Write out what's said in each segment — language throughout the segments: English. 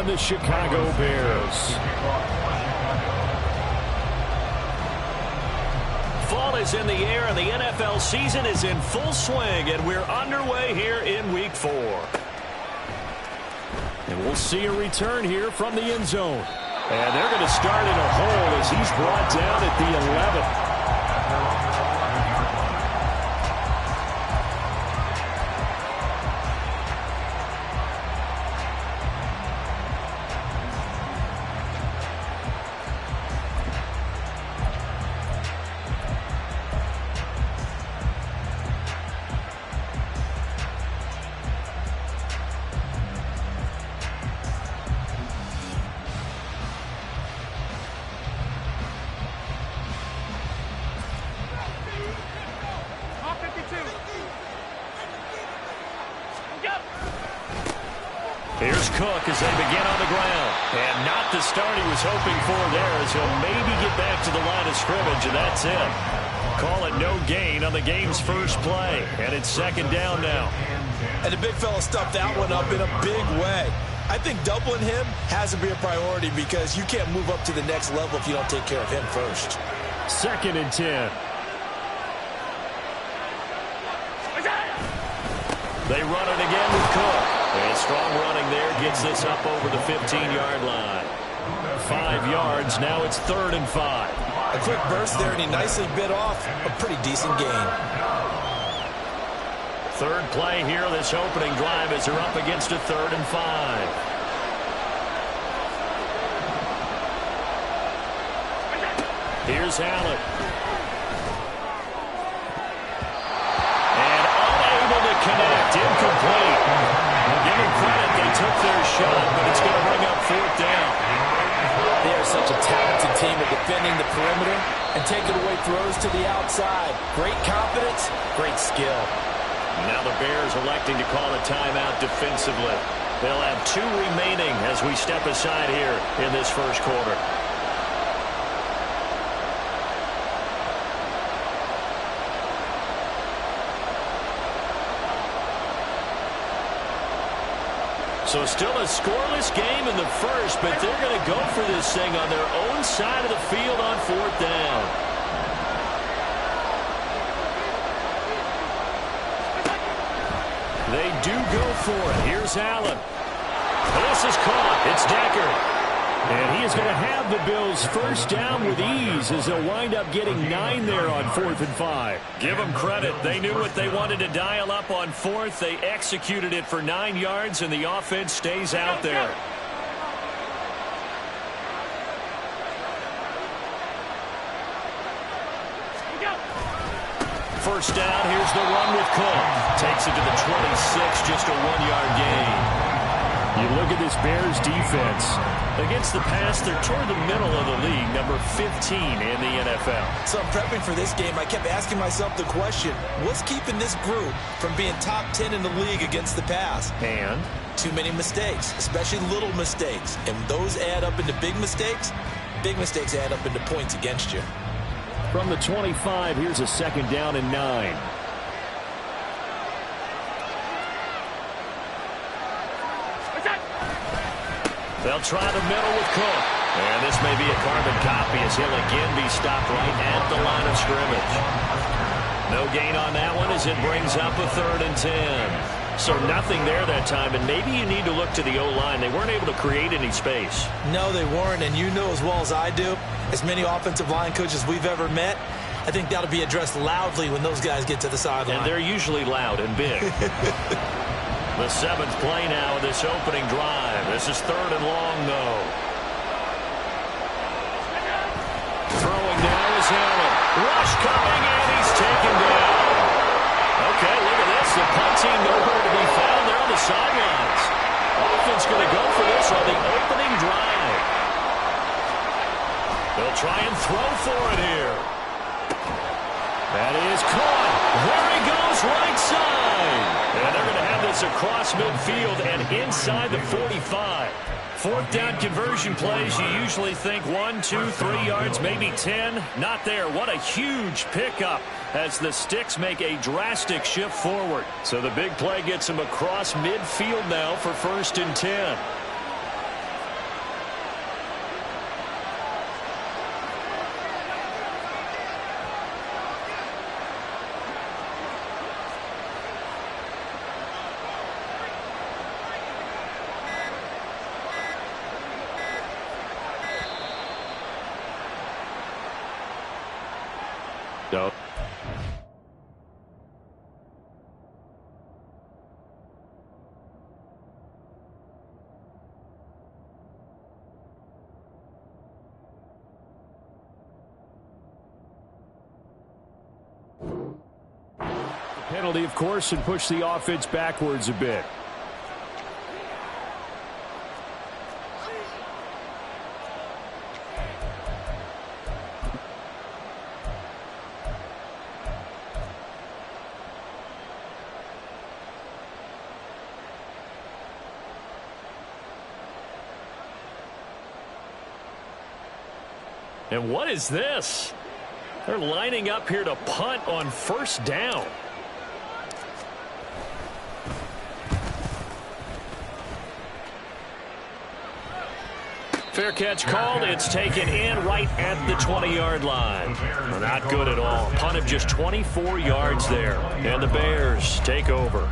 on the Chicago Bears. Fall is in the air, and the NFL season is in full swing, and we're underway here in Week 4. And we'll see a return here from the end zone. And they're going to start in a hole as he's brought down at the 11. Here's Cook as they begin on the ground. And not the start he was hoping for there, as he'll maybe get back to the line of scrimmage, and that's it. Call it no gain on the game's first play. And it's second down now. And the big fella stuffed that one up in a big way. I think doubling him has to be a priority because you can't move up to the next level if you don't take care of him first. Second and 10. They run it again with Cook. And strong running there gets this up over the 15-yard line. 5 yards. Now it's 3rd and 5. A quick burst there, and he nicely bit off a pretty decent gain. Third play here, this opening drive, as they're up against a 3rd and 5. Here's Allen. And unable to connect. Incomplete. Give them credit, they took their shot, but it's going to bring up 4th down. They are such a talented team at defending the perimeter and taking away throws to the outside. Great confidence, great skill. Now the Bears electing to call a timeout defensively. They'll have 2 remaining as we step aside here in this first quarter. So still a scoreless game in the first, but they're going to go for this thing on their own side of the field on 4th down. They do go for it. Here's Allen. This is caught. It's Decker. And he is going to have the Bills first down with ease as they'll wind up getting 9 there on 4th and 5. Give them credit. They knew what they wanted to dial up on 4th. They executed it for 9 yards, and the offense stays out there. First down, here's the run with Cook. Takes it to the 26, just a 1-yard gain. You look at this Bears defense. Against the pass, they're toward the middle of the league, number 15 in the NFL. So I'm prepping for this game. I kept asking myself the question, what's keeping this group from being top 10 in the league against the pass? And? Too many mistakes, especially little mistakes. And those add up into big mistakes. Big mistakes add up into points against you. From the 25, here's a second down and 9. They'll try the middle with Cook. And this may be a carbon copy as he'll again be stopped right at the line of scrimmage. No gain on that one as it brings up a 3rd and 10. So nothing there that time, and maybe you need to look to the O-line. They weren't able to create any space. No, they weren't, and you know as well as I do, as many offensive line coaches we've ever met, I think that'll be addressed loudly when those guys get to the sideline. And they're usually loud and big. The 7th play now of this opening drive. This is 3rd and long, though. Throwing now is Allen. Rush coming, and he's taken down. Okay, look at this. The punt team nowhere to be found. They're on the sidelines. Offense going to go for this on the opening drive. They'll try and throw for it here. That is caught. There he goes, right side. And they're going to have this across midfield and inside the 45. 4th down conversion plays, you usually think 1, 2, 3 yards, maybe 10. Not there. What a huge pickup as the Sticks make a drastic shift forward. So the big play gets them across midfield now for 1st and 10. So penalty, of course, and push the offense backwards a bit. And what is this? They're lining up here to punt on first down. Fair catch called. It's taken in right at the 20-yard line. Not good at all. Punt of just 24 yards there. And the Bears take over.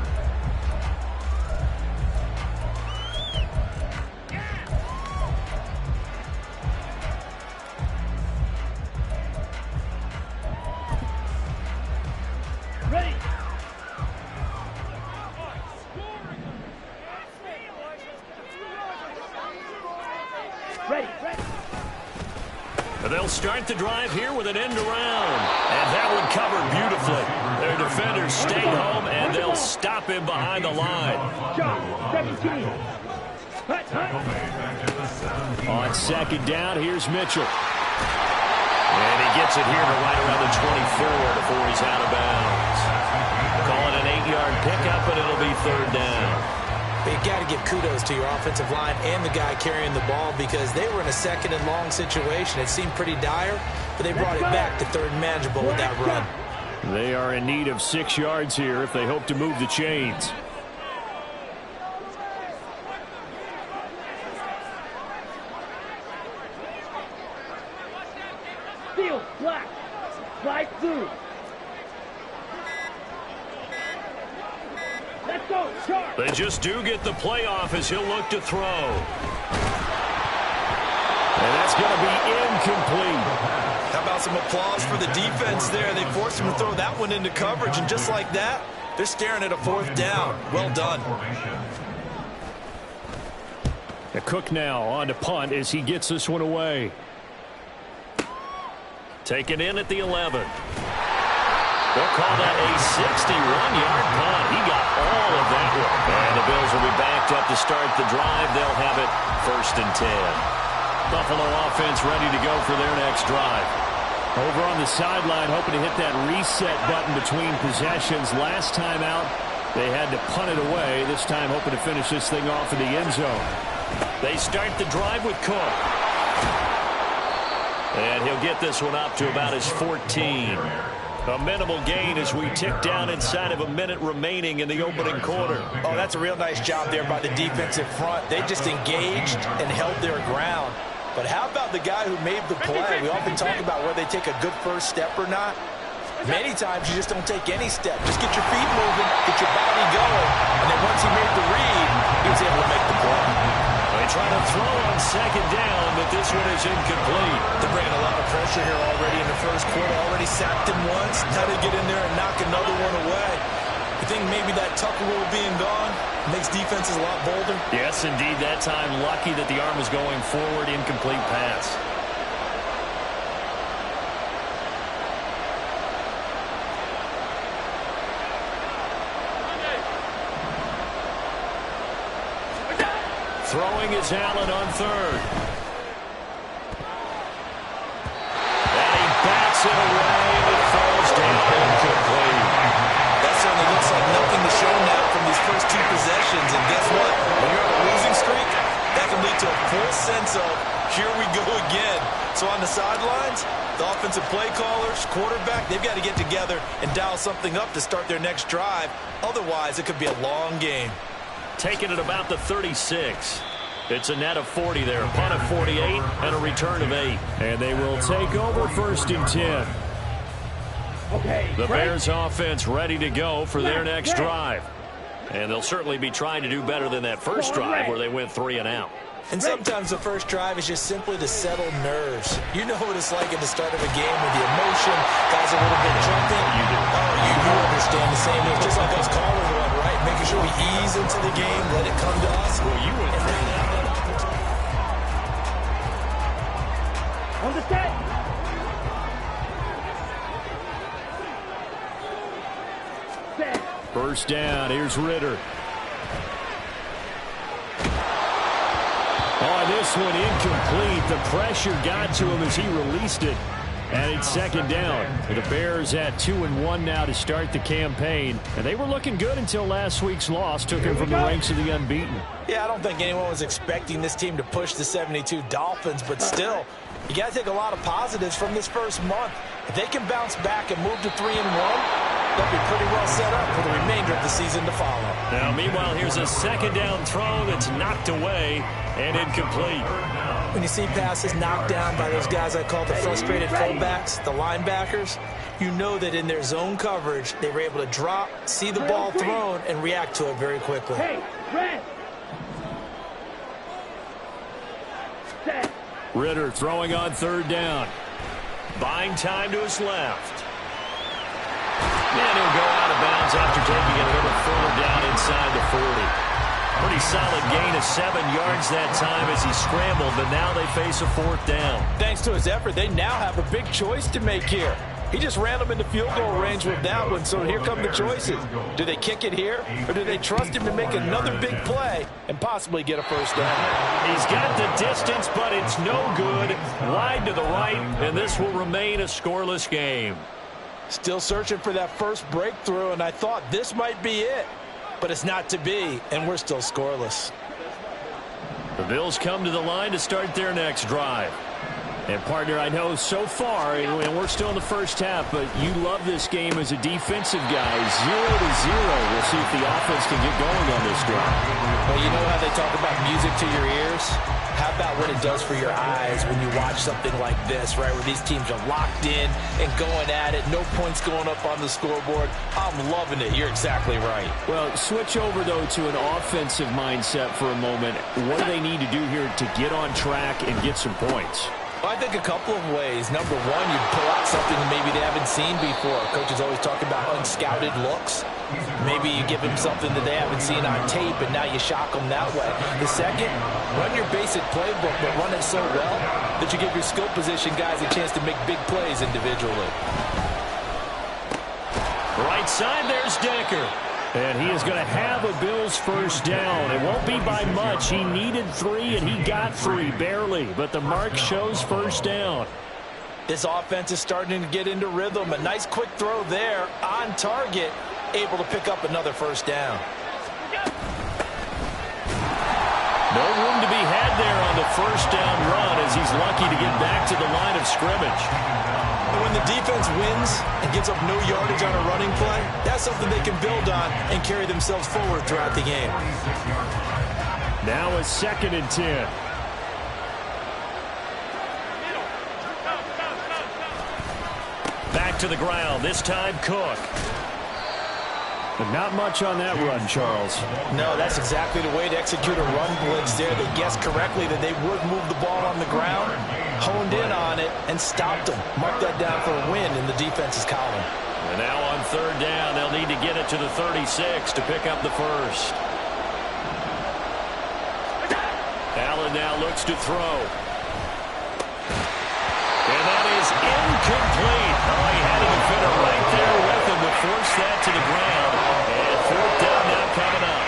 They'll start the drive here with an end around. And that one covered beautifully. Their defenders stay home, and they'll stop him behind the line. On second down, here's Mitchell. And he gets it here to right around the 24 before he's out of bounds. Call it an 8-yard pickup, and it'll be third down. But you got to give kudos to your offensive line and the guy carrying the ball because they were in a second and long situation. It seemed pretty dire, but they brought it back to third and manageable with that run. They are in need of 6 yards here if they hope to move the chains. Field, black, slide through. Let's go, sharp. They just do get the playoff as he'll look to throw. And that's going to be incomplete. How about some applause for the defense there? They forced him to throw that one into coverage, and just like that, they're staring at a fourth down. Well done. Cook now on to punt as he gets this one away. Taken in at the 11. They'll call that a 61-yard punt. He got all of that one. And the Bills will be backed up to start the drive. They'll have it first and 10. Buffalo offense ready to go for their next drive. Over on the sideline, hoping to hit that reset button between possessions. Last time out, they had to punt it away. This time, hoping to finish this thing off in the end zone. They start the drive with Cook. And he'll get this one up to about his 14. A minimal gain as we tick down inside of a minute remaining in the opening quarter. Oh, that's a real nice job there by the defensive front. They just engaged and held their ground. But how about the guy who made the play? We often talk about whether they take a good first step or not. Many times you just don't take any step. Just get your feet moving, get your body going. And then once he made the read, he was able to make the play. They try to throw on second down, but this one is incomplete. They're bringing a lot of pressure here already in the first quarter. Already sacked him once. Now they get in there and knock another one away. You think maybe that Tucker rule being gone makes defenses a lot bolder? Yes, indeed. That time, lucky that the arm was going forward. Incomplete pass. Throwing is Allen on third. And he bats it away. It falls down incomplete. That certainly looks like nothing to show now from these first two possessions. And guess what? When you're on a losing streak, that can lead to a full sense of, here we go again. So on the sidelines, the offensive play callers, quarterback, they've got to get together and dial something up to start their next drive. Otherwise, it could be a long game. Taking it about the 36. It's a net of 40 there. Punt of 48 and a return of 8. And they will take over first and 10. Okay, the Bears offense ready to go for their next drive. And they'll certainly be trying to do better than that first drive where they went 3 and out. And sometimes the first drive is just simply to settle nerves. You know what it's like at the start of a game with the emotion, guys a little bit jumpy. You understand the same. It's just like us calling one, right? Making sure we ease into the game, let it come to us. Well, you went through that. On the set. Set. First down, here's Ritter. Oh, this one incomplete. The pressure got to him as he released it. And it's second down. The Bears at 2-1 now to start the campaign. And they were looking good until last week's loss took them from the ranks of the unbeaten. Yeah, I don't think anyone was expecting this team to push the 72 Dolphins, but still, you got to take a lot of positives from this first month. If they can bounce back and move to 3-1, they'll be pretty well set up for the remainder of the season to follow. Now, meanwhile, here's a second down throw that's knocked away and incomplete. When you see passes knocked down by those guys I call the frustrated fullbacks, the linebackers, you know that in their zone coverage, they were able to drop, see the ball thrown, and react to it very quickly. Hey, red. Set. Ritter throwing on third down. Buying time to his left. And he'll go out of bounds after taking it a little further down inside the 40. Pretty solid gain of 7 yards that time as he scrambled, but now they face a fourth down. Thanks to his effort, they now have a big choice to make here. He just ran them into field goal range with that one, so here come the choices. Do they kick it here, or do they trust him to make another big play and possibly get a first down? He's got the distance, but it's no good. Wide to the right, and this will remain a scoreless game. Still searching for that first breakthrough, and I thought this might be it. But it's not to be, and we're still scoreless. The Bills come to the line to start their next drive. And, partner, I know so far, and we're still in the first half, but you love this game as a defensive guy. 0-0. We'll see if the offense can get going on this drive. Well, you know how they talk about music to your ears? How about what it does for your eyes when you watch something like this, right, where these teams are locked in and going at it, no points going up on the scoreboard? I'm loving it. You're exactly right. Well, switch over, though, to an offensive mindset for a moment. What do they need to do here to get on track and get some points? Well, I think a couple of ways. Number one, you pull out something that maybe they haven't seen before. Coaches always talk about unscouted looks. Maybe you give them something that they haven't seen on tape, and now you shock them that way. The second, run your basic playbook, but run it so well that you give your skill position guys a chance to make big plays individually. Right side, there's Decker. And he is going to have a Bills first down. It won't be by much. He needed 3, and he got 3, barely. But the mark shows first down. This offense is starting to get into rhythm. A nice quick throw there on target, able to pick up another first down. No room to be had there on the first down run as he's lucky to get back to the line of scrimmage. When the defense wins and gives up no yardage on a running play, that's something they can build on and carry themselves forward throughout the game. Now a 2nd and 10. Back to the ground, this time Cook. But not much on that run, Charles. No, that's exactly the way to execute a run blitz there. They guessed correctly that they would move the ball on the ground, honed in on it, and stopped them. Mark that down for a win in the defense's column. And now on third down, they'll need to get it to the 36 to pick up the first. Allen now looks to throw. And that is incomplete. Oh, he had a defender right there with him to force that to the ground. And fourth down now coming up.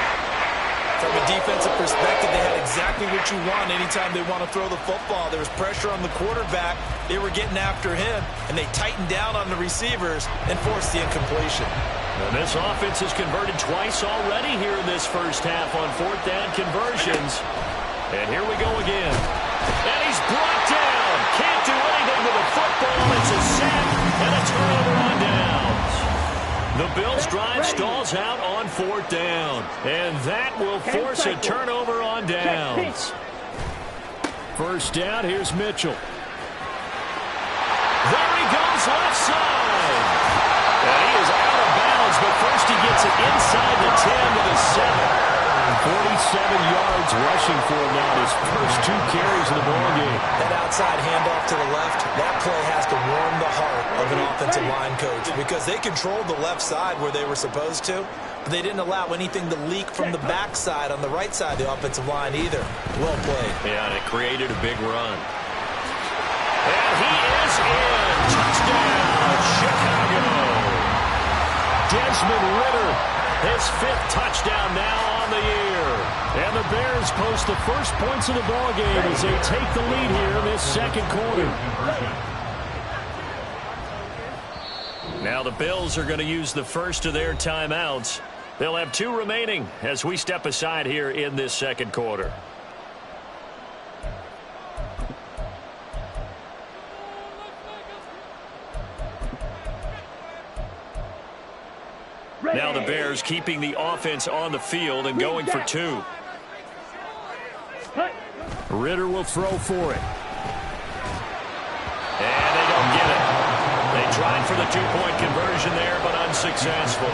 From a defensive perspective, they had exactly what you want anytime they want to throw the football. There was pressure on the quarterback. They were getting after him, and they tightened down on the receivers and forced the incompletion. And this offense has converted twice already here in this first half on fourth down conversions. And here we go again. And he's brought down. Can't do anything with a football. It's a sack and a turnover on downs. The Bills' drive stalls out on fourth down. And that will force a turnover on downs. First down, here's Mitchell. There he goes, left side. And he is out of bounds, but first he gets it inside the 10 to the 7. yards rushing for him now in his first 2 carries of the ballgame. That outside handoff to the left, that play has to warm the heart of an offensive line coach because they controlled the left side where they were supposed to, but they didn't allow anything to leak from the backside on the right side of the offensive line either. Well played. Yeah, and it created a big run. And he is in. Touchdown, Chicago. Desmond Ridder, his 5th touchdown now on the year. And the Bears post the first points of the ballgame as they take the lead here in this second quarter. Now the Bills are going to use the first of their timeouts. They'll have 2 remaining as we step aside here in this second quarter. Now the Bears keeping the offense on the field and going for 2. Ridder will throw for it. And they don't get it. They tried for the 2-point conversion there, but unsuccessful.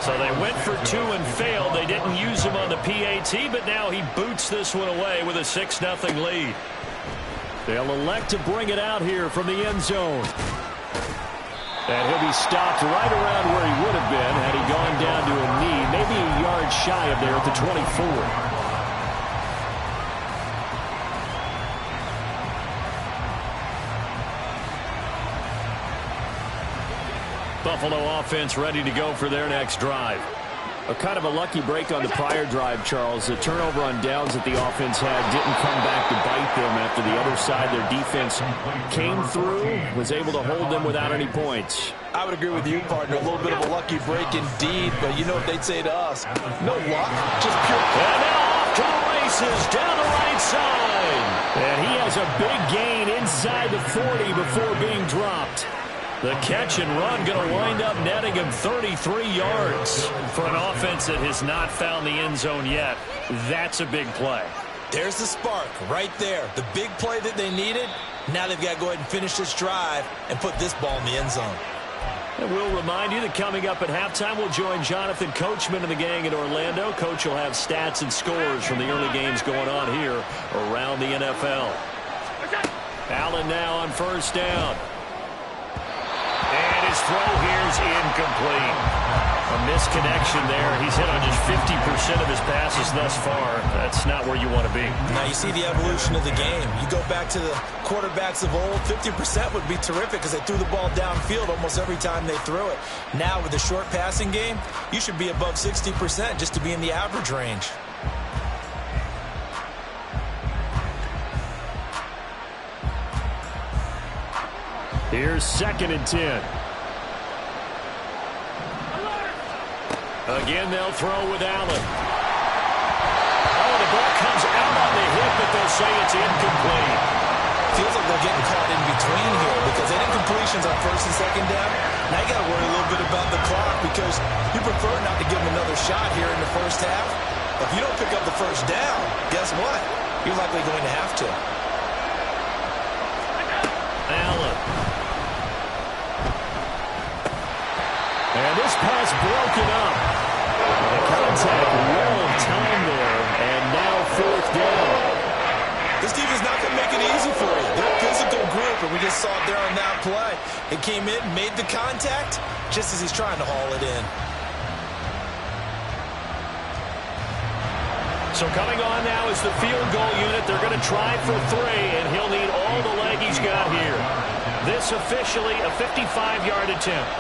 So they went for 2 and failed. They didn't use him on the PAT, but now he boots this one away with a 6-0 lead. They'll elect to bring it out here from the end zone. And he'll be stopped right around where he would have been had he gone down to a knee, maybe a yard shy of there at the 24. Buffalo offense ready to go for their next drive. A kind of a lucky break on the prior drive, Charles. The turnover on downs that the offense had didn't come back to bite them after the other side. Their defense came through, was able to hold them without any points. I would agree with you, partner. A little bit of a lucky break indeed, but you know what they'd say to us. No luck, just pure... And now off to the races, down the right side. And he has a big gain inside the 40 before being dropped. The catch and run going to wind up netting him 33 yards. For an offense that has not found the end zone yet, that's a big play. There's the spark right there. The big play that they needed. Now they've got to go ahead and finish this drive and put this ball in the end zone. And we'll remind you that coming up at halftime, we'll join Jonathan Coachman and the gang in Orlando. Coach will have stats and scores from the early games going on here around the NFL. Allen now on first down. And his throw here is incomplete. A misconnection there. He's hit on just 50% of his passes thus far. That's not where you want to be. Now you see the evolution of the game. You go back to the quarterbacks of old, 50% would be terrific because they threw the ball downfield almost every time they threw it. Now with the short passing game, you should be above 60% just to be in the average range. Here's 2nd and 10. Again, they'll throw with Allen. Oh, the ball comes out on the hit, but they'll say it's incomplete. Feels like they're getting caught in between here because they did completions on 1st and 2nd down. Now you got to worry a little bit about the clock because you prefer not to give them another shot here in the first half. If you don't pick up the first down, guess what? You're likely going to have to. Allen. And this pass broken up. The contact well timed there, and now 4th down. This defense not going to make it easy for you. They're a physical group, and we just saw it there on that play. It came in, made the contact, just as he's trying to haul it in. So coming on now is the field goal unit. They're going to try for 3, and he'll need all the leg he's got here. This officially a 55-yard attempt.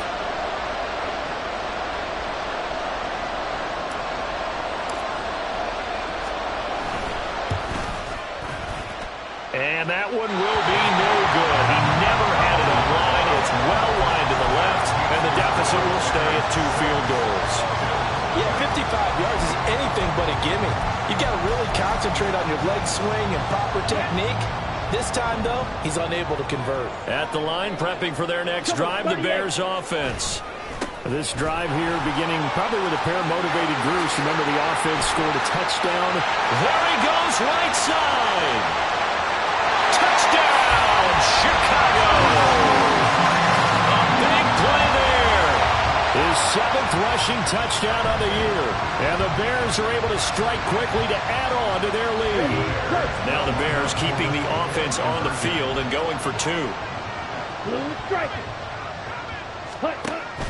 And that one will be no good. He never had it in line. It's well wide to the left, and the deficit will stay at 2 field goals. Yeah, 55 yards is anything but a gimme. You got to really concentrate on your leg swing and proper technique. This time, though, he's unable to convert. At the line, prepping for their next drive, the Bears offense. This drive here beginning probably with a pair of motivated Bruce. Remember, the offense scored a touchdown. There he goes, right side. Touchdown, Chicago. A big play there. His 7th rushing touchdown of the year. And the Bears are able to strike quickly to add on to their lead. Now the Bears keeping the offense on the field and going for 2.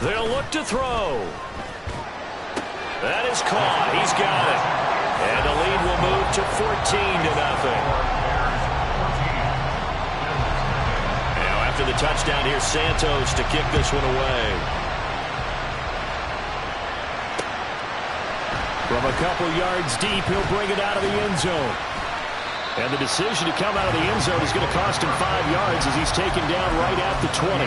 They'll look to throw. That is caught. He's got it. And the lead will move to 14-0. Now after the touchdown, here's Santos to kick this one away. From a couple yards deep, he'll bring it out of the end zone. And the decision to come out of the end zone is going to cost him 5 yards as he's taken down right at the 20.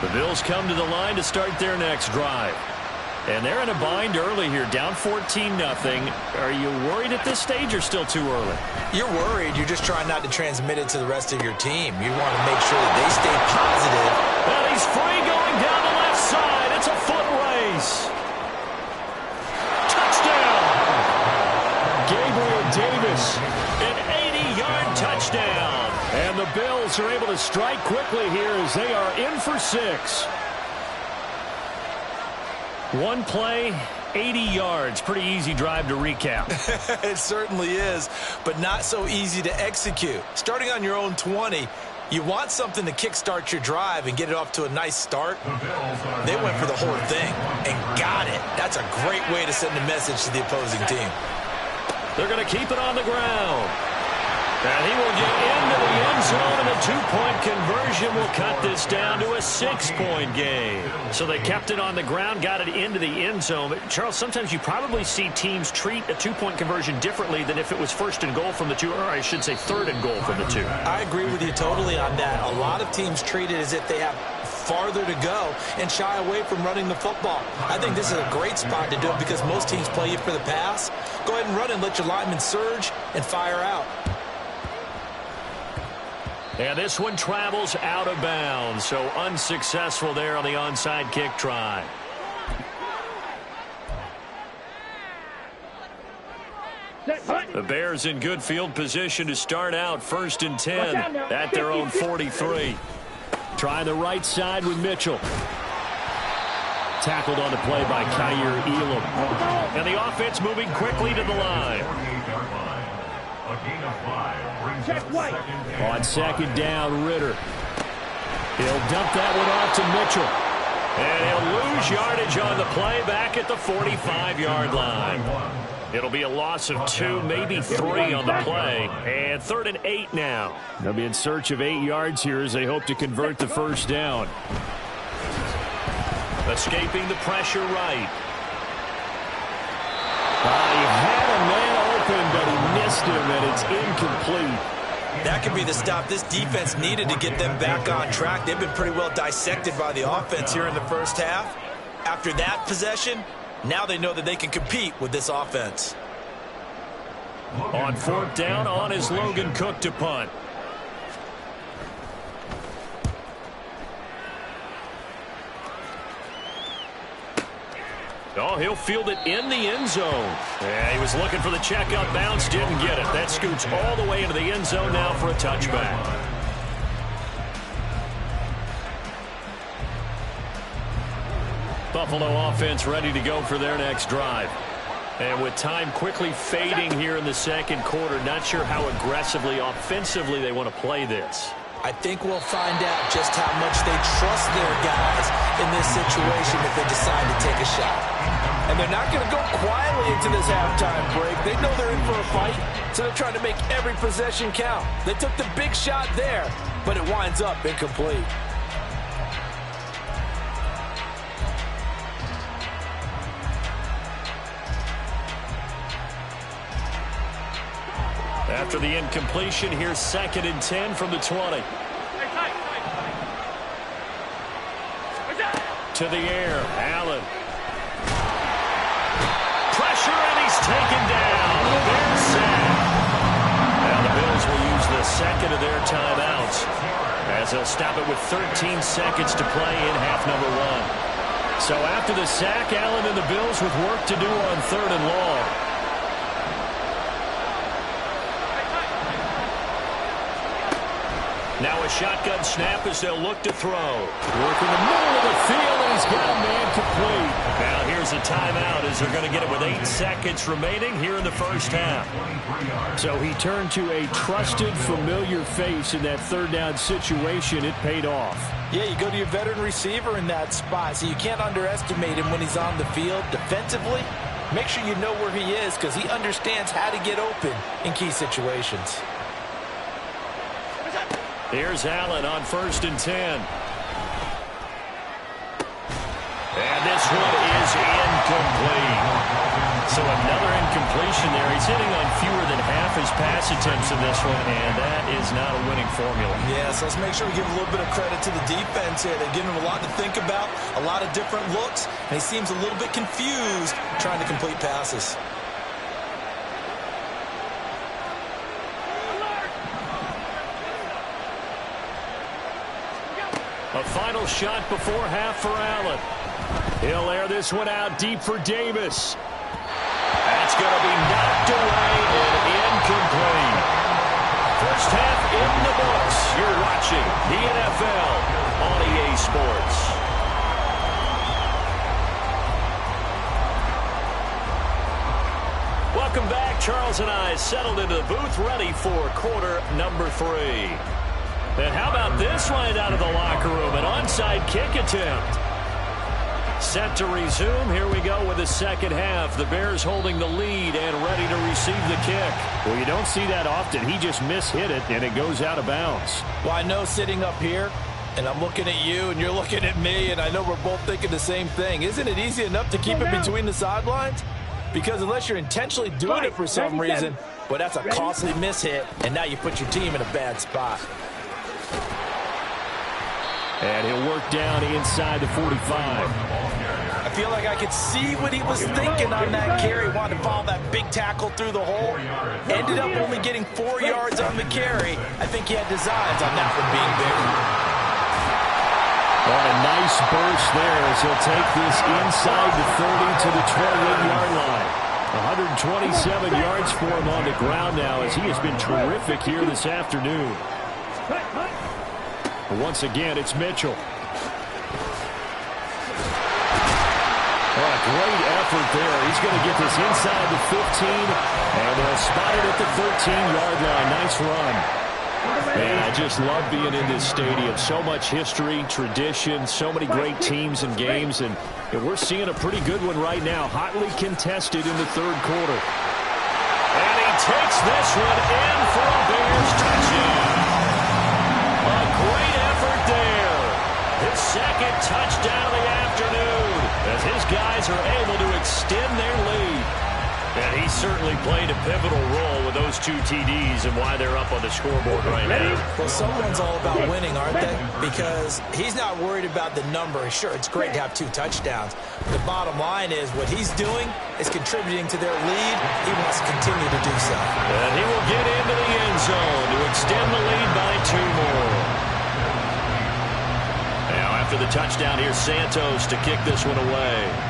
The Bills come to the line to start their next drive. And they're in a bind early here, down 14-0. Are you worried at this stage or still too early? You're worried. You're just trying not to transmit it to the rest of your team. You want to make sure that they stay positive. And he's free going down the left side. It's a foot race. Touchdown! Gabriel Davis, an 80-yard touchdown. And the Bills are able to strike quickly here as they are in for 6. One play, 80 yards. Pretty easy drive to recap. It certainly is, but not so easy to execute. Starting on your own 20, you want something to kickstart your drive and get it off to a nice start. They went for the whole thing and got it. That's a great way to send a message to the opposing team. They're going to keep it on the ground. And he will get into the end zone, and a 2-point conversion will cut this down to a 6-point game. So they kept it on the ground, got it into the end zone. But Charles, sometimes you probably see teams treat a 2-point conversion differently than if it was 1st and goal from the 2, or I should say 3rd and goal from the 2. I agree with you totally on that. A lot of teams treat it as if they have farther to go and shy away from running the football. I think this is a great spot to do it because most teams play you for the pass. Go ahead and run and let your linemen surge and fire out. And this one travels out of bounds, so unsuccessful there on the onside kick try. The Bears in good field position to start out 1st and 10 at their own 43. Try the right side with Mitchell. Tackled on the play by Kaiir Elam. And the offense moving quickly to the line. Check White. On 2nd down, Ritter. He'll dump that one off to Mitchell. And he'll lose yardage on the play back at the 45-yard line. It'll be a loss of 2, maybe 3 on the play. And 3rd and 8 now. They'll be in search of 8 yards here as they hope to convert the 1st down. Escaping the pressure right. He had a man open, but he missed him, and it's incomplete. That could be the stop this defense needed to get them back on track. They've been pretty well dissected by the offense here in the first half. After that possession, now they know that they can compete with this offense. On 4th down, on is Logan Cook to punt. Oh, he'll field it in the end zone. Yeah, he was looking for the check out bounce, didn't get it. That scoots all the way into the end zone now for a touchback. Buffalo offense ready to go for their next drive. And with time quickly fading here in the 2nd quarter, not sure how aggressively, offensively they want to play this. I think we'll find out just how much they trust their guys in this situation if they decide to take a shot. And they're not going to go quietly into this halftime break. They know they're in for a fight, so they're trying to make every possession count. They took the big shot there, but it winds up incomplete. After the incompletion, here's 2nd and 10 from the 20. To the air, Allen. Pressure, and he's taken down. Bears sack. Now the Bills will use the 2nd of their timeouts as they'll stop it with 13 seconds to play in half number 1. So after the sack, Allen and the Bills with work to do on 3rd and long. Now a shotgun snap as they'll look to throw. Work in the middle of the field, and he's got a man complete. Now here's a timeout as they're going to get it with 8 seconds remaining here in the first half. So he turned to a trusted, familiar face in that third down situation. It paid off. Yeah, you go to your veteran receiver in that spot, so you can't underestimate him when he's on the field defensively. Make sure you know where he is because he understands how to get open in key situations. Here's Allen on 1st and 10. And this one is incomplete. So another incompletion there. He's hitting on fewer than half his pass attempts in this one, and that is not a winning formula. Yeah, so let's make sure we give a little bit of credit to the defense here. They're giving him a lot to think about, a lot of different looks, and he seems a little bit confused trying to complete passes. A final shot before half for Allen. He'll air this one out deep for Davis. That's going to be knocked away and incomplete. First half in the books. You're watching the NFL on EA Sports. Welcome back. Charles and I settled into the booth ready for quarter number 3. And how about this right out of the locker room? An onside kick attempt. Set to resume. Here we go with the second half. The Bears holding the lead and ready to receive the kick. Well, you don't see that often. He just mishit it, and it goes out of bounds. Well, I know sitting up here, and I'm looking at you, and you're looking at me, and I know we're both thinking the same thing. Isn't it easy enough to keep it between the sidelines? Because unless you're intentionally doing it for some reason, well, that's a costly mishit, and now you put your team in a bad spot. And he'll work down inside the 45. I feel like I could see what he was thinking on that carry. Wanted to follow that big tackle through the hole. Ended up only getting 4 yards on the carry. I think he had designs on that one being bigger. Oh, a nice burst there as he'll take this inside the 30 to the 28-yard line. 127 yards for him on the ground now as he has been terrific here this afternoon. Once again, it's Mitchell. Oh, a great effort there. He's going to get this inside the 15, and they'll spot it at the 13-yard line. Nice run. Man, I just love being in this stadium. So much history, tradition, so many great teams and games, and we're seeing a pretty good one right now. Hotly contested in the third quarter. And he takes this one in for a Bears touchdown. A great effort there. His second touchdown of the afternoon as his guys are able to extend their lead. And he certainly played a pivotal role with those 2 TDs and why they're up on the scoreboard right now. Well, someone's all about winning, aren't they? Because he's not worried about the number. Sure, it's great to have 2 touchdowns. The bottom line is what he's doing is contributing to their lead. He wants to continue to do so. And he will get into the end zone to extend the lead by 2 more. Now, after the touchdown, here's Santos to kick this one away.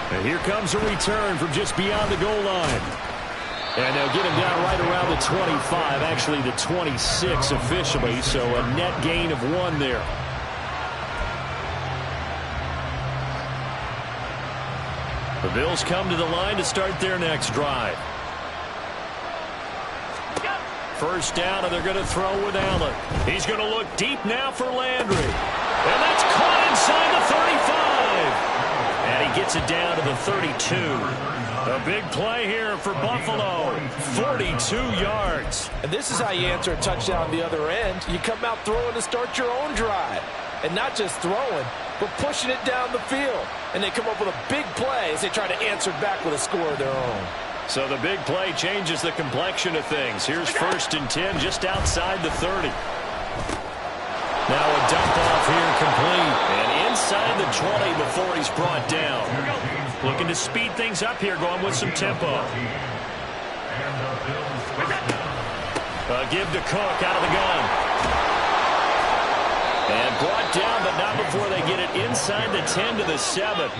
And here comes a return from just beyond the goal line. And they'll get him down right around the 25, actually the 26 officially, so a net gain of 1 there. The Bills come to the line to start their next drive. First down, and they're going to throw with Allen. He's going to look deep now for Landry. And that's caught inside the 35. And he gets it down to the 32. A big play here for Buffalo. 42 yards. And this is how you answer a touchdown the other end. You come out throwing to start your own drive. And not just throwing, but pushing it down the field. And they come up with a big play as they try to answer back with a score of their own. So the big play changes the complexion of things. Here's 1st and 10 just outside the 30. Now a dump off here complete. And inside the 20 before he's brought down. Looking to speed things up here, going with some tempo. Give to Cook out of the gun. And brought down, but not before they get it inside the 10 to the 7.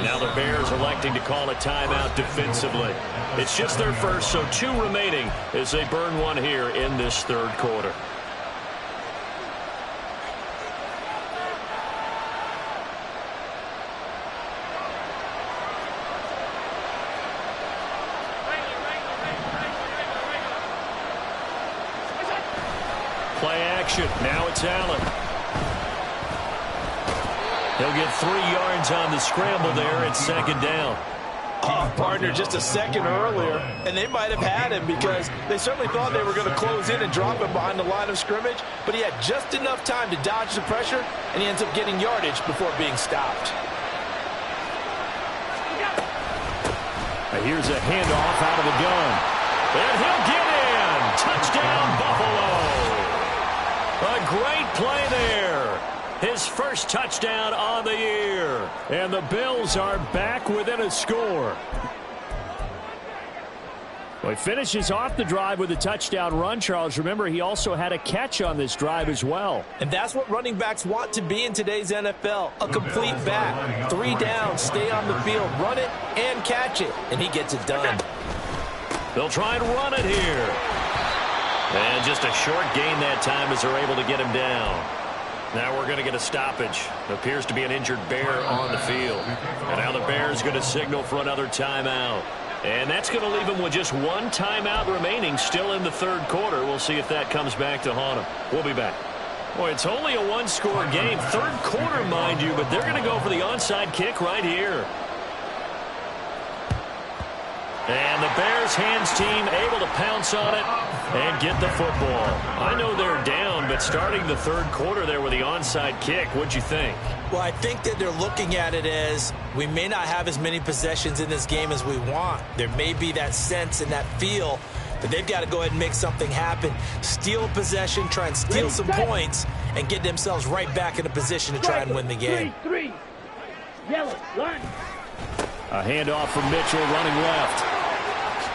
Now the Bears electing to call a timeout defensively. It's just their first, so 2 remaining as they burn one here in this third quarter. Play action. Now it's Allen. He'll get 3 yards on the scramble there at second down. Partner, just a second earlier, and they might have had him because they certainly thought they were going to close in and drop him behind the line of scrimmage, but he had just enough time to dodge the pressure, and he ends up getting yardage before being stopped. Here's a handoff out of the gun. And he'll get in. Touchdown, Buffalo. A great play there. His first touchdown on the year. And the Bills are back within a score. Well, he finishes off the drive with a touchdown run, Charles. Remember, he also had a catch on this drive as well. And that's what running backs want to be in today's NFL. A complete back. 3 downs, stay on the field, run it, and catch it. And he gets it done. They'll try and run it here. And just a short gain that time as they're able to get him down. Now we're going to get a stoppage. Appears to be an injured Bear on the field. And now the Bears going to signal for another timeout. And that's going to leave him with just 1 timeout remaining still in the third quarter. We'll see if that comes back to haunt him. We'll be back. Boy, it's only a 1-score game. Third quarter, mind you, but they're going to go for the onside kick right here. And the Bears hands team able to pounce on it and get the football. I know they're down, but starting the third quarter there with the onside kick, what'd you think? Well, I think that they're looking at it as we may not have as many possessions in this game as we want. There may be that sense and that feel that they've got to go ahead and make something happen. Steal possession, try and steal some points, and get themselves right back in a position to try and win the game. Yellow, line. A handoff from Mitchell running left.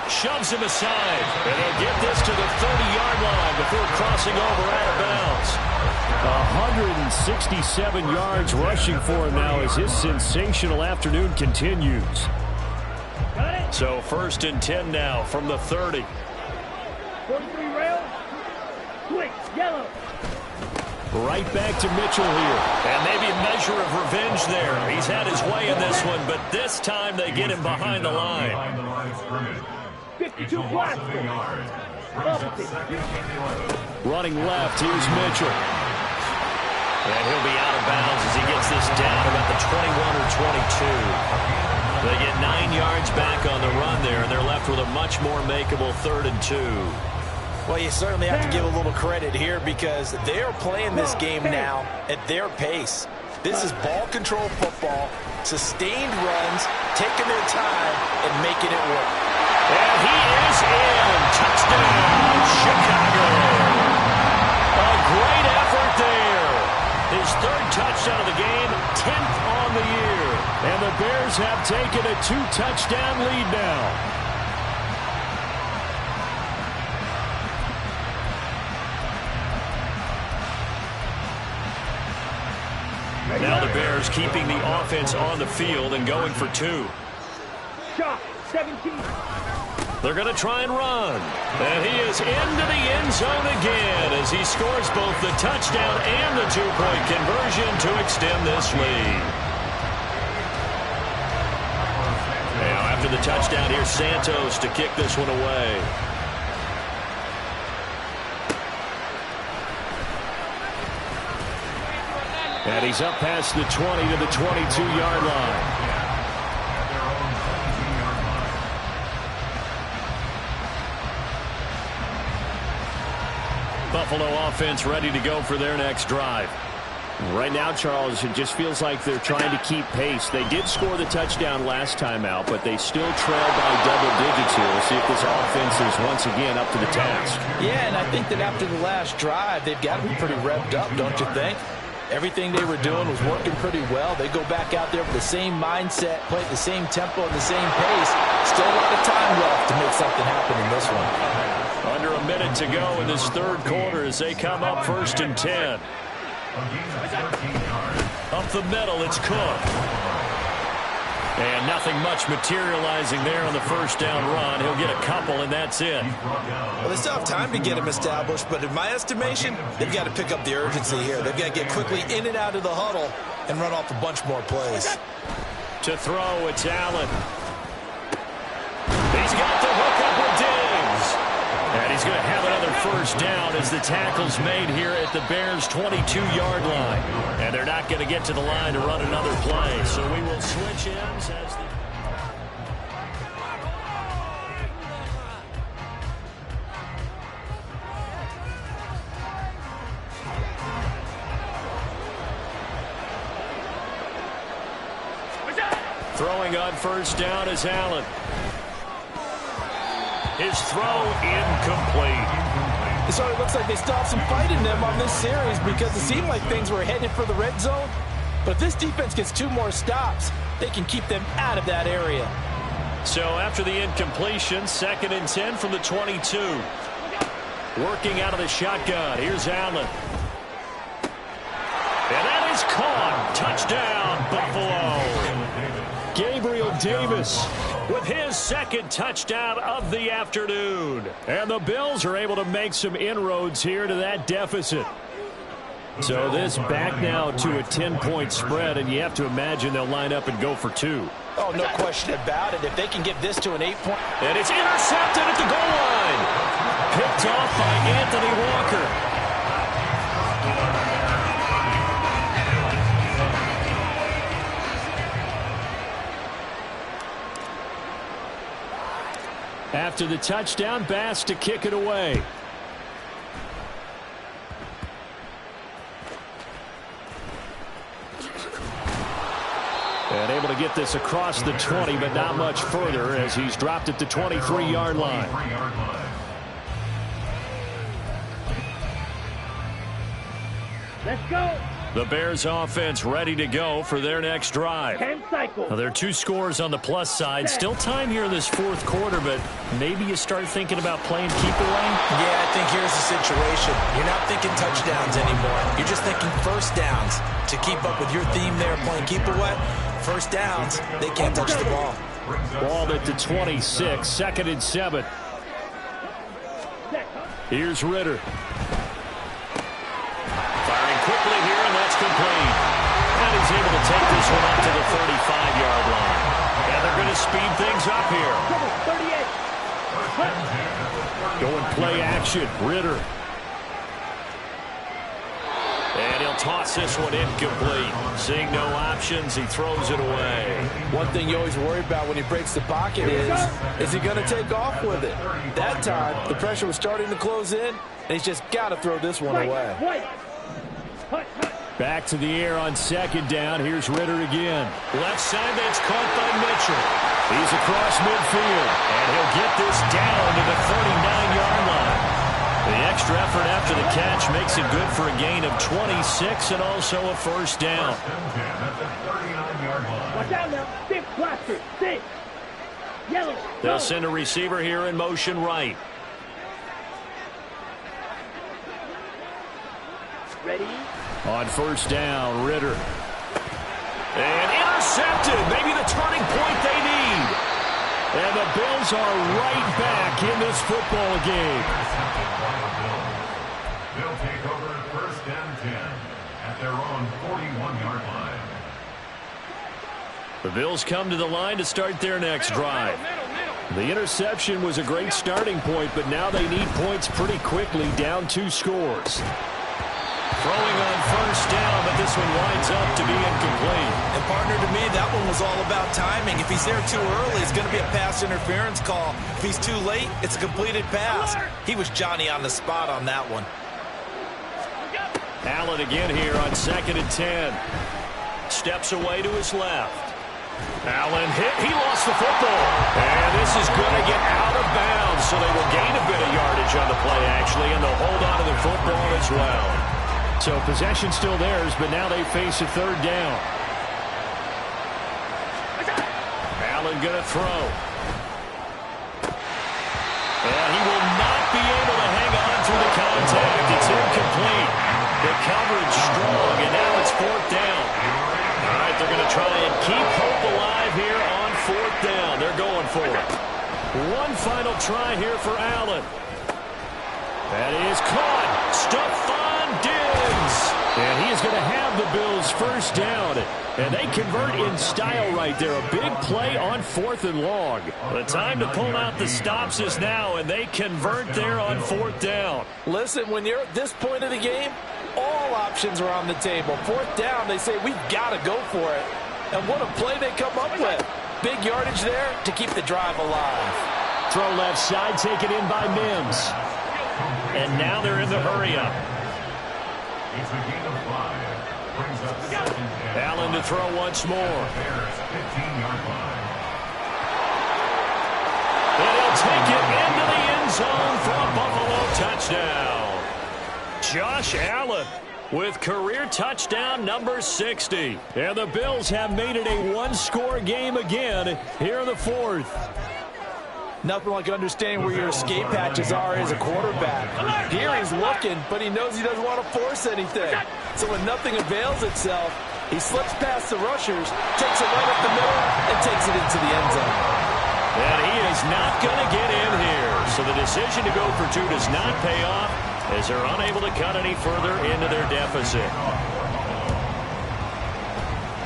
Shoves him aside. And he'll get this to the 30-yard line before crossing over out of bounds. 167 yards rushing for him now as his sensational afternoon continues. So 1st and 10 now from the 30. 43 rail. Quick, yellow. Right back to Mitchell here. And maybe a measure of revenge there. He's had his way in this one, but this time they get him behind the line. 52 blocks. Running left, here's Mitchell. And he'll be out of bounds as he gets this down about the 21 or 22. They get 9 yards back on the run there, and they're left with a much more makeable 3rd and 2. Well, you certainly have to give a little credit here because they are playing this game now at their pace. This is ball control football, sustained runs, taking their time, and making it work. And he is in. Touchdown, Chicago. A great effort there. His 3rd touchdown of the game, 10th on the year. And the Bears have taken a 2-touchdown lead now. Now the Bears keeping the offense on the field and going for 2. Shot, 17. They're going to try and run. And he is into the end zone again as he scores both the touchdown and the 2-point conversion to extend this lead. Now after the touchdown, here's Santos to kick this one away. And he's up past the 20 to the 22-yard line. Buffalo offense ready to go for their next drive. Right now, Charles, it just feels like they're trying to keep pace. They did score the touchdown last time out, but they still trail by double digits here. We'll see if this offense is once again up to the task. Yeah, and I think that after the last drive, they've got to be pretty revved up, don't you think? Everything they were doing was working pretty well. They go back out there with the same mindset, play at the same tempo and the same pace. Still a lot of time left to make something happen in this one. Under a minute to go in this third quarter as they come up 1st and 10. Up the middle, it's Cook. And nothing much materializing there on the first down run. He'll get a couple, and that's it. Well, they still have time to get him established, but in my estimation, they've got to pick up the urgency here. They've got to get quickly in and out of the huddle and run off a bunch more plays. To throw, it's Allen. He's got the hook up with Diggs. And he's going to have another first down as the tackle's made here at the Bears' 22-yard line. And they're not going to get to the line to run another play. So we will switch ends as the... Throwing on first down is Allen. His throw incomplete. It sort of looks like they still have some fight in them on this series because it seemed like things were headed for the red zone. But if this defense gets 2 more stops, they can keep them out of that area. So after the incompletion, 2nd and 10 from the 22. Working out of the shotgun. Here's Allen. And that is caught. Touchdown, Buffalo. Gabriel Davis with his 2nd touchdown of the afternoon. And the Bills are able to make some inroads here to that deficit. So this back now to a 10-point spread, and you have to imagine they'll line up and go for 2. Oh, no question about it. If they can get this to an 8-point... And it's intercepted at the goal line. Picked off by Anthony Walker. After the touchdown, Bass to kick it away. And able to get this across the 20, but not much further as he's dropped at the 23-yard line. Let's go. The Bears offense ready to go for their next drive. 10 cycles. Now, there are 2 scores on the plus side. Still time here in this 4th quarter, but maybe you start thinking about playing keep away. Yeah, I think here's the situation. You're not thinking touchdowns anymore. You're just thinking first downs. To keep up with your theme there, playing keep away, first downs, they can't touch the ball. Ball at the 26, 2nd and 7. Here's Ritter. Firing quickly here, and that's complete. And he's able to take this one up to the 35-yard line. And they're going to speed things up here. 38. Going play action, Ritter. And he'll toss this one incomplete. Seeing no options, he throws it away. One thing you always worry about when he breaks the pocket is he going to take off with it? That time, the pressure was starting to close in, and he's just got to throw this one away. Back to the air on 2nd down. Here's Ritter again. Left side, that's caught by Mitchell. He's across midfield, and he'll get this down to the 39-yard line. The extra effort after the catch makes it good for a gain of 26 and also a first down. Watch out now. 6 blaster. 6. Yellow. They'll send a receiver here in motion right. Ready? On first down, Ritter. And intercepted. Maybe the turning point they need. And the Bills are right back in this football game. They'll take over 1st and 10 at their own 41-yard line. The Bills come to the line to start their next drive. The interception was a great starting point, but now they need points pretty quickly, down 2 scores. Throwing on first down, but this one winds up to be incomplete. And partner, to me, that one was all about timing. If he's there too early, it's going to be a pass interference call. If he's too late, it's a completed pass. He was Johnny on the spot on that one. Allen again here on 2nd and 10. Steps away to his left. Allen hit. He lost the football. And this is going to get out of bounds, so they will gain a bit of yardage on the play, actually, and they'll hold on to the football as well. So possession still theirs, but now they face a 3rd down. Allen going to throw. And he will not be able to hang on through the contact. It's incomplete. The coverage strong fourth down. All right, they're going to try and keep hope alive here on fourth down. They're going for it. One final try here for Allen. That is caught. Stephon Diggs. And he is going to have the Bills first down. And they convert in style right there. A big play on 4th and long. The time to pull out the stops is now, and they convert there on 4th down. Listen, when you're at this point of the game, all options are on the table. 4th down, they say, we've got to go for it. And what a play they come up with. Big yardage there to keep the drive alive. Throw left side, taken in by Mims. And now they're in the hurry-up. It's a gain of 5. Brings up second down. Allen to throw once more. Bears 15-yard line. And he'll take it into the end zone for a Buffalo touchdown. Josh Allen with career touchdown number 60. And the Bills have made it a one-score game again here in the 4th. Nothing like understanding where your escape hatches are as a quarterback. Here he's looking, but he knows he doesn't want to force anything. So when nothing avails itself, he slips past the rushers, takes it right up the middle, and takes it into the end zone. And he is not going to get in here. So the decision to go for 2 does not pay off as they're unable to cut any further into their deficit.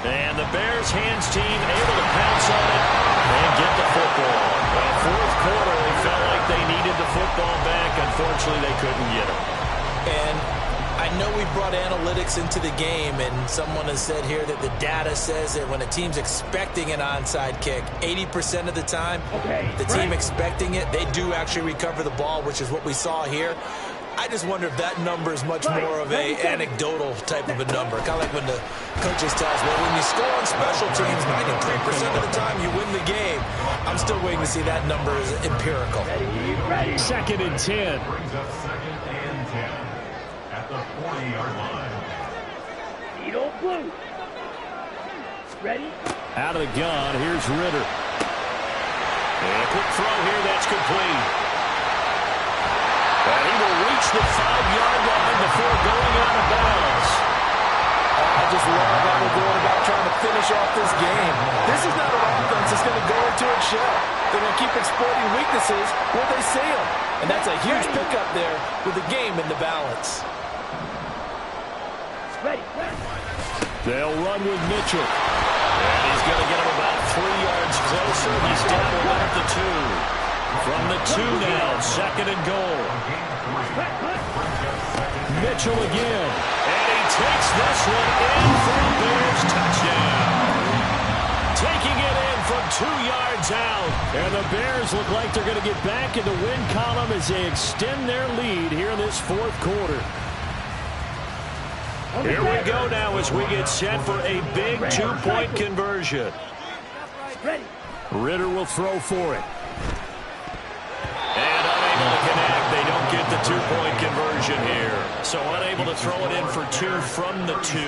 And the Bears hands team able to pounce on it and get the football. Well, 4th quarter, they felt like they needed the football back. Unfortunately, they couldn't get it. And I know we brought analytics into the game, and someone has said here that the data says that when a team's expecting an onside kick, 80% of the time, the team expecting it, they do actually recover the ball, which is what we saw here. I just wonder if that number is much more of a anecdotal type of a number. Kind of like when the coaches tell us, well, when you score on special teams, 93% of the time you win the game. I'm still waiting to see that number is empirical. 2nd and 10. Brings up 2nd and 10 at the 40-yard line. Edo blue. Ready? Out of the gun, here's Ritter. And a quick throw here, that's complete. And he will reach the 5-yard line before going out of bounds. I just love how they're going about trying to finish off this game. This is not an offense that's going to go into its shell. They're going to keep exploiting weaknesses where they see them. And that's a huge pickup there with the game in the balance. Ready. They'll run with Mitchell. And he's going to get him about 3 yards closer. He's down at the 2. From the 2 now, 2nd and goal. Mitchell again. And he takes this one in for a Bears touchdown. Taking it in from 2 yards out. And the Bears look like they're going to get back in the win column as they extend their lead here in this 4th quarter. Here we go now as we get set for a big 2-point conversion. Ritter will throw for it. And unable to connect. They don't get the 2-point conversion here. So unable to throw it in for 2 from the 2.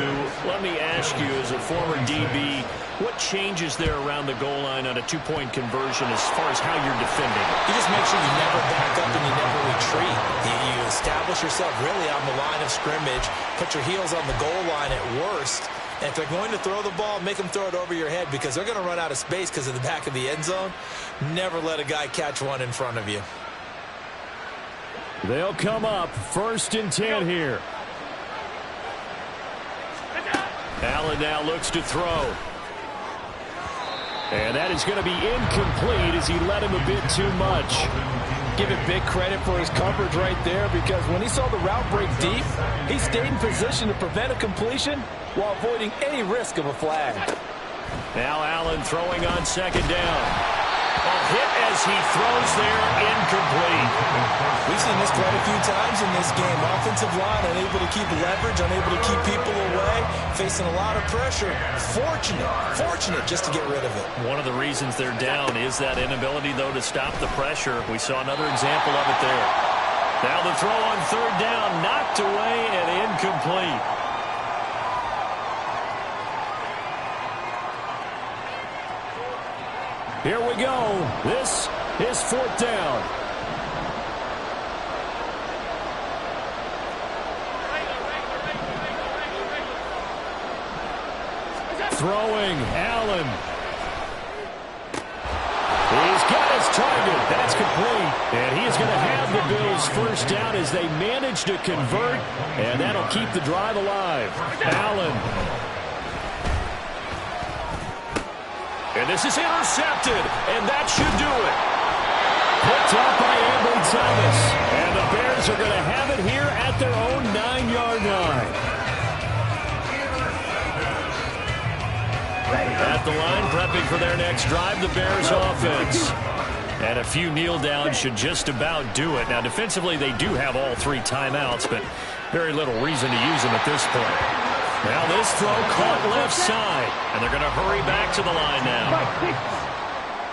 Let me ask you, as a former DB, what changes there around the goal line on a 2-point conversion as far as how you're defending? You just make sure you never back up and you never retreat. You establish yourself really on the line of scrimmage, put your heels on the goal line at worst. And if they're going to throw the ball, make them throw it over your head because they're going to run out of space because of the back of the end zone. Never let a guy catch one in front of you. They'll come up 1st and 10 here. Allen now looks to throw. And that is going to be incomplete as he led him a bit too much. Give him big credit for his coverage right there because when he saw the route break deep, he stayed in position to prevent a completion while avoiding any risk of a flag. Now Allen throwing on 2nd down. A hit as he throws there, incomplete. We've seen this quite a few times in this game. Offensive line unable to keep leverage, unable to keep people away, facing a lot of pressure. Fortunate just to get rid of it. One of the reasons they're down is that inability, though, to stop the pressure. We saw another example of it there. Now the throw on 3rd down, knocked away and incomplete. Here we go. This is 4th down. Throwing, Allen. He's got his target. That's complete. And he is going to have the Bills first down as they manage to convert, and that'll keep the drive alive. Allen. And this is intercepted, and that should do it. Picked up by Ambry Thomas. And the Bears are going to have it here at their own 9-yard line. At the line, prepping for their next drive, the Bears offense. And a few kneel downs should just about do it. Now, defensively, they do have all 3 timeouts, but very little reason to use them at this point. Now this throw caught left side, and they're going to hurry back to the line now.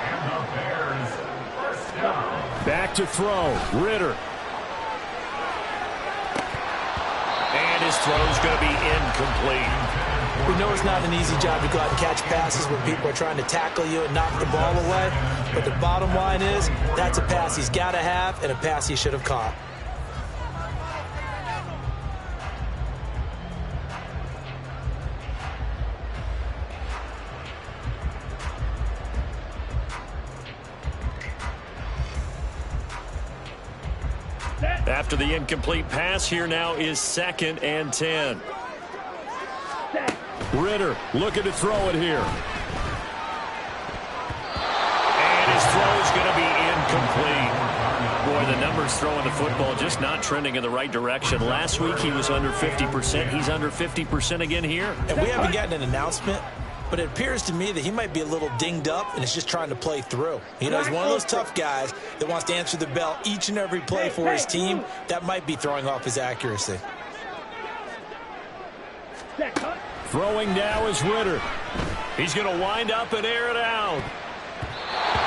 And the Bears first down. Back to throw, Ritter. And his throw's going to be incomplete. We know it's not an easy job to go out and catch passes when people are trying to tackle you and knock the ball away. But the bottom line is, that's a pass he's got to have and a pass he should have caught. After the incomplete pass, here now is 2nd and 10. Ritter looking to throw it here. And his throw is going to be incomplete. Boy, the numbers throwing the football just not trending in the right direction. Last week he was under 50%. He's under 50% again here. And we haven't gotten an announcement, but it appears to me that he might be a little dinged up and is just trying to play through. You know, he's one of those tough guys that wants to answer the bell each and every play for his team. That might be throwing off his accuracy. Throwing now is Ritter. He's going to wind up and air it out.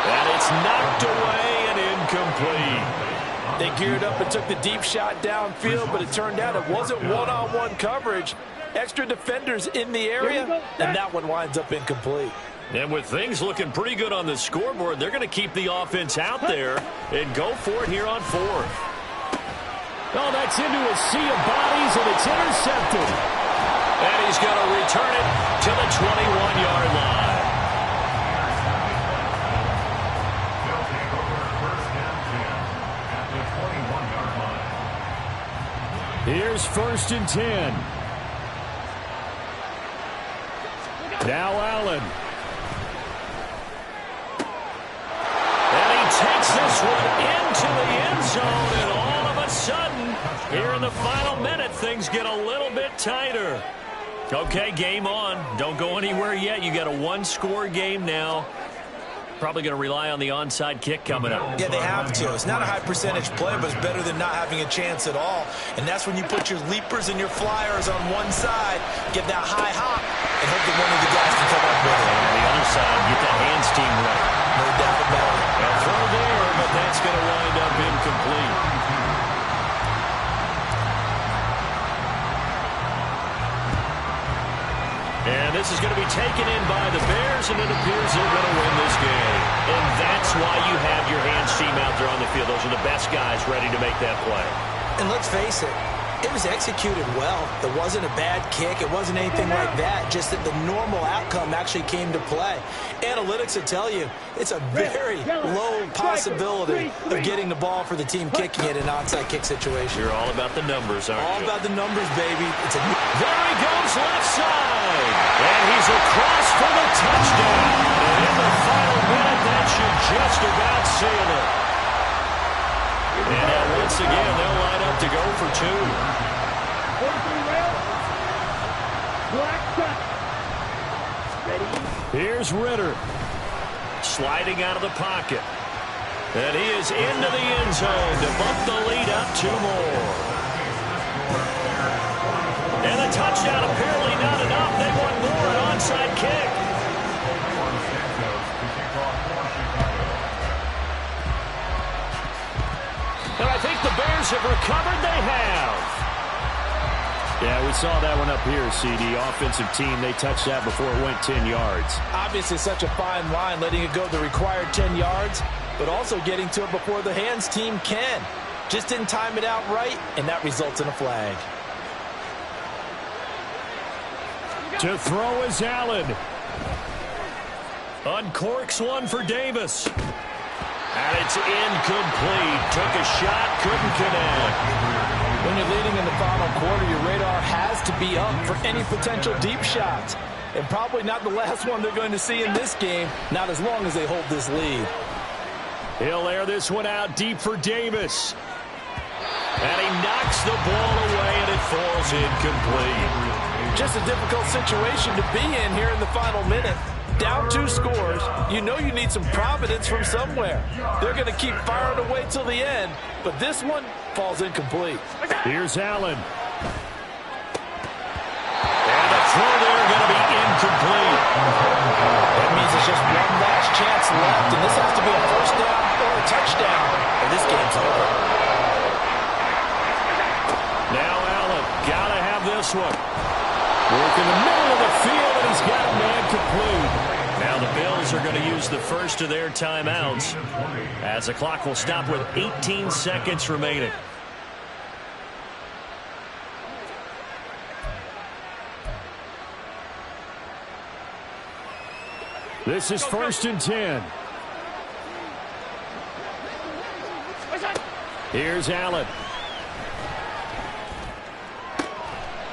And it's knocked away and incomplete. They geared up and took the deep shot downfield, but it turned out it wasn't one-on-one coverage. Extra defenders in the area, and that one winds up incomplete. And with things looking pretty good on the scoreboard, they're going to keep the offense out there and go for it here on 4th. Oh, that's into a sea of bodies, and it's intercepted. And he's going to return it to the 21-yard line. They'll take over first and 10 at the 21-yard line. Here's 1st and 10. Now Allen. And he takes this one into the end zone, and all of a sudden, here in the final minute, things get a little bit tighter. Okay, game on. Don't go anywhere yet. You got a 1-score game now. Probably going to rely on the onside kick coming up. Yeah, they have to. It's not a high percentage play, but it's better than not having a chance at all. And that's when you put your leapers and your flyers on one side, get that high hop, and hope that one of the guys can come up with it. On the other side, get the hands team right. No doubt about it. A throw there, but that's going to wind up incomplete. And this is going to be taken in by the Bears, and it appears they're going to win this game. And that's why you have your hands team out there on the field. Those are the best guys ready to make that play. And let's face it, it was executed well. It wasn't a bad kick. It wasn't anything like that. Just that the normal outcome actually came to play. Analytics will tell you it's a very low possibility of getting the ball for the team kicking it in an onside kick situation. You're all about the numbers, aren't you? All about the numbers, baby. There he goes, left side. And he's across for the touchdown. And in the final minute, that should just about seal it. And now once again, they'll line up to go for 2. Here's Ritter. Sliding out of the pocket. And he is into the end zone to bump the lead up 2 more. And a touchdown apparently not enough. They want more, an onside kick. And I think the Bears have recovered. They have. Yeah, we saw that one up here, CD. Offensive team, they touched that before it went 10 yards. Obviously such a fine line, letting it go the required 10 yards, but also getting to it before the hands team can. Just didn't time it out right, and that results in a flag. To throw is Allen. Uncorks one for Davis. And it's incomplete. Took a shot, couldn't connect. When you're leading in the final quarter, your radar has to be up for any potential deep shots. And probably not the last one they're going to see in this game, not as long as they hold this lead. He'll air this one out deep for Davis. And he knocks the ball away, and it falls incomplete. Just a difficult situation to be in here in the final minute. Down 2 scores, you know you need some providence from somewhere. They're going to keep firing away till the end, but this one falls incomplete. Here's Allen. And the throw there going to be incomplete. That means there's just one last chance left, and this has to be a first down or a touchdown, or this game's over. Now Allen, got to have this one. Work in the middle of the field, and he's got a man complete. Now the Bills are going to use the first of their timeouts as the clock will stop with 18 seconds remaining. This is 1st and 10. Here's Allen.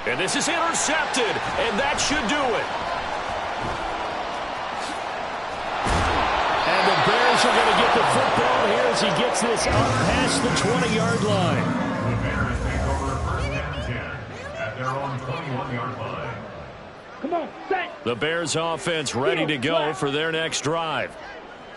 And this is intercepted, and that should do it. And the Bears are going to get the football here as he gets this up past the 20-yard line. The Bears take over 1st and 10 at their own 21-yard line. Come on, set. The Bears offense ready to go for their next drive.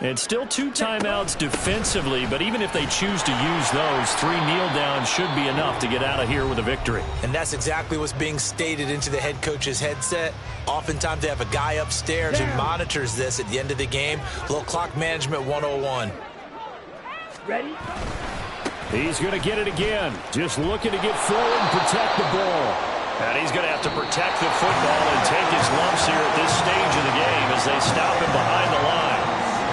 And still 2 timeouts defensively, but even if they choose to use those, 3 kneel downs should be enough to get out of here with a victory. And that's exactly what's being stated into the head coach's headset. Oftentimes they have a guy upstairs who monitors this at the end of the game. Little clock management 101. Ready? He's going to get it again. Just looking to get forward and protect the ball. And he's going to have to protect the football and take his lumps here at this stage of the game as they stop him behind the line.